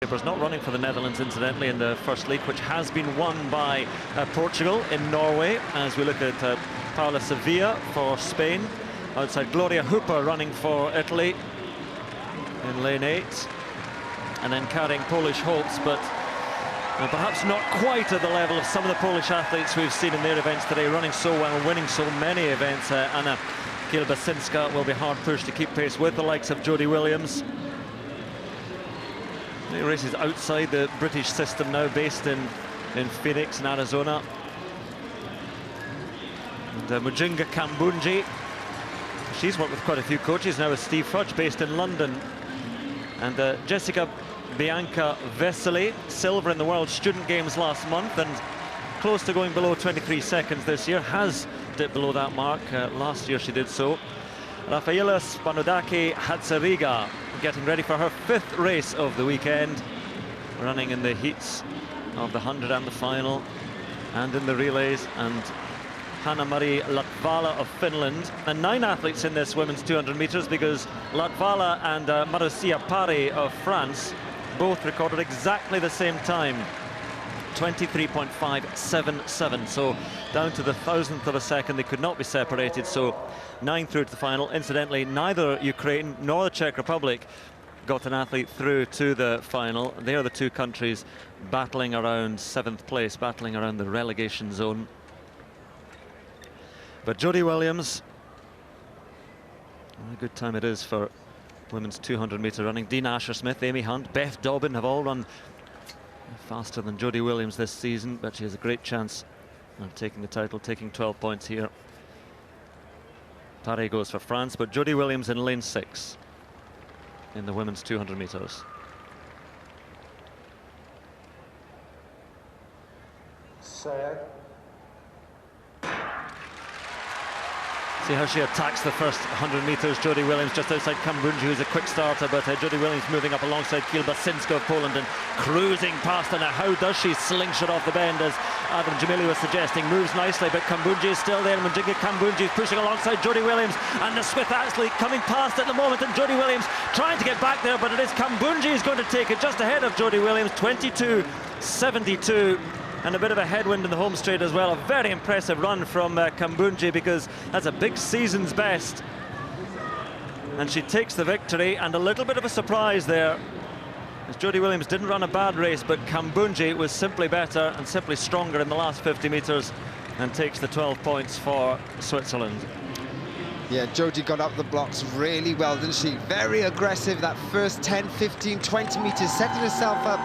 Not running for the Netherlands, incidentally, in the first league, which has been won by Portugal in Norway. As we look at Paula Sevilla for Spain, outside Gloria Hooper running for Italy in lane 8, and then carrying Polish Holtz, but perhaps not quite at the level of some of the Polish athletes we've seen in their events today, running so well, winning so many events. Anna Kielbasinska will be hard pushed to keep pace with the likes of Jodie Williams. The race is outside the British system now, based in Phoenix in Arizona. And Mujinga Kambunji, she's worked with quite a few coaches now, with Steve Fudge based in London. And Jessica Bianca Vesely, silver in the World Student Games last month and close to going below 23 seconds this year, has dipped below that mark. Last year she did so. Rafaela Spanodaki Hatzariga getting ready for her 5th race of the weekend, running in the heats of the 100 and the final, and in the relays. And Hanna-Marie Latvala of Finland, and 9 athletes in this women's 200 meters, because Latvala and Marussia Pari of France both recorded exactly the same time, 23.577, so down to the 1,000th of a second. They could not be separated, so 9 through to the final. Incidentally, neither Ukraine nor the Czech Republic got an athlete through to the final. They are the 2 countries battling around 7th place, battling around the relegation zone. But Jodie Williams, what a good time it is for women's 200-meter running. Dean Asher-Smith, Amy Hunt, Beth Dobbin have all run faster than Jodie Williams this season, but she has a great chance of taking the title, taking 12 points here. Pare goes for France, but Jodie Williams in lane 6 in the women's 200 meters. See how she attacks the first 100 meters. Jodie Williams just outside Kambunji, who's a quick starter, but Jodie Williams moving up alongside Kielbasinska of Poland and cruising past her. Now, how does she slingshot off the bend, as Adam Jamili was suggesting? Moves nicely, but Kambunji is still there. Mujinga Kambunji is pushing alongside Jodie Williams, and the Smith athlete coming past at the moment, and Jodie Williams trying to get back there, but it is Kambunji who's going to take it just ahead of Jodie Williams, 22.72. And a bit of a headwind in the home straight as well. A very impressive run from Kambunji, because that's a big season's best. And she takes the victory, and a little bit of a surprise there, as Jodie Williams didn't run a bad race, but Kambunji was simply better and simply stronger in the last 50 meters and takes the 12 points for Switzerland. Yeah, Jodie got up the blocks really well, didn't she? Very aggressive, that first 10, 15, 20 meters, setting herself up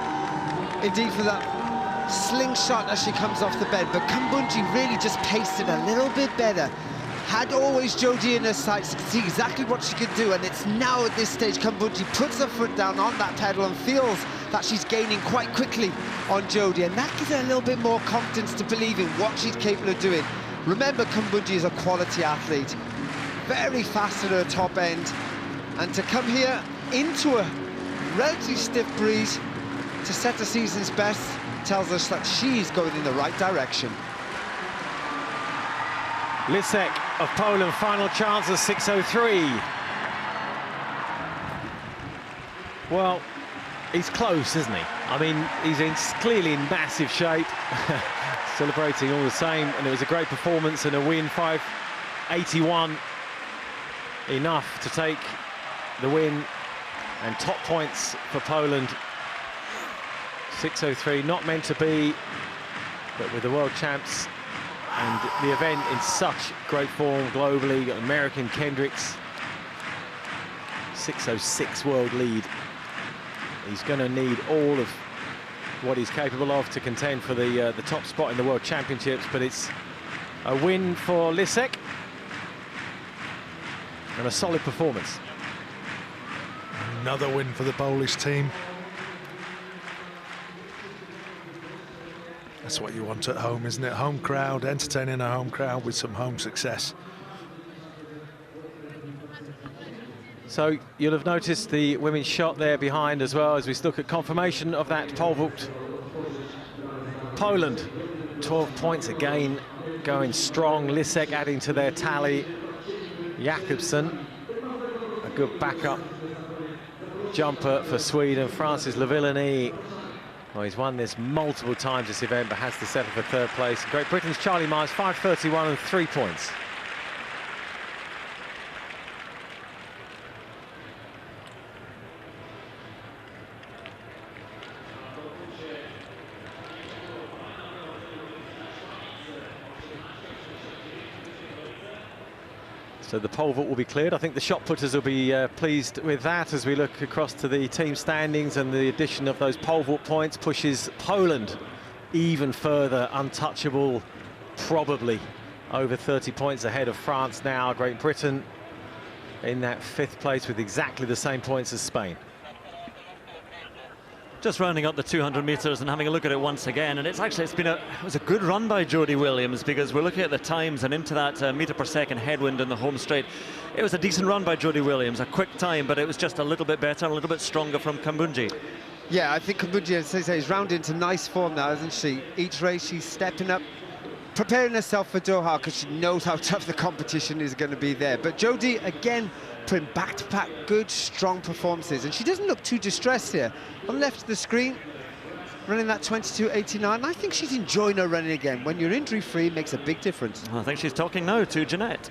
indeed for that slingshot as she comes off the bed. But Kambunji really just paced it a little bit better. Had always Jodie in her sights to see exactly what she could do, and it's now at this stage Kambunji puts her foot down on that pedal and feels that she's gaining quite quickly on Jodie, and that gives her a little bit more confidence to believe in what she's capable of doing. Remember, Kambunji is a quality athlete, very fast at her top end, and to come here into a relatively stiff breeze to set the season's best tells us that she's going in the right direction. Lisek of Poland, final chance of 6:03. Well, he's close, isn't he? I mean, he's clearly in massive shape, celebrating all the same, and it was a great performance and a win. 5:81, enough to take the win and top points for Poland. 6:03, not meant to be, but with the world champs and the event in such great form globally. You got American Kendricks, 6:06 world lead. He's going to need all of what he's capable of to contend for the top spot in the World Championships, but it's a win for Lisek and a solid performance. Another win for the Polish team. That's what you want at home, isn't it? Home crowd, entertaining a home crowd with some home success. So you'll have noticed the women's shot there behind as well, as we look at confirmation of that pole vault. Poland, 12 points again, going strong. Lisek adding to their tally. Jakobsen, a good backup. jumper for Sweden, Francis Lavillenie. Well, he's won this multiple times this event, but has to settle for third place. Great Britain's Charlie Myers, 5:31 and 3 points. So the pole vault will be cleared. I think the shot putters will be pleased with that as we look across to the team standings, and the addition of those pole vault points pushes Poland even further untouchable, probably over 30 points ahead of France now. Great Britain in that 5th place with exactly the same points as Spain. Just rounding up the 200 metres and having a look at it once again, and it was a good run by Jodie Williams, because we're looking at the times and into that metre per second headwind in the home straight. It was a decent run by Jodie Williams, a quick time, but it was just a little bit better, a little bit stronger from Kambundji. Yeah, I think Kambundji, as I say, is rounded into nice form now, isn't she? Each race she's stepping up, preparing herself for Doha, because she knows how tough the competition is going to be there. But Jodie, again, putting back-to-back good, strong performances, and she doesn't look too distressed here. On the left of the screen, running that 22.89, I think she's enjoying her running again. When you're injury-free, it makes a big difference. I think she's talking now to Jeanette.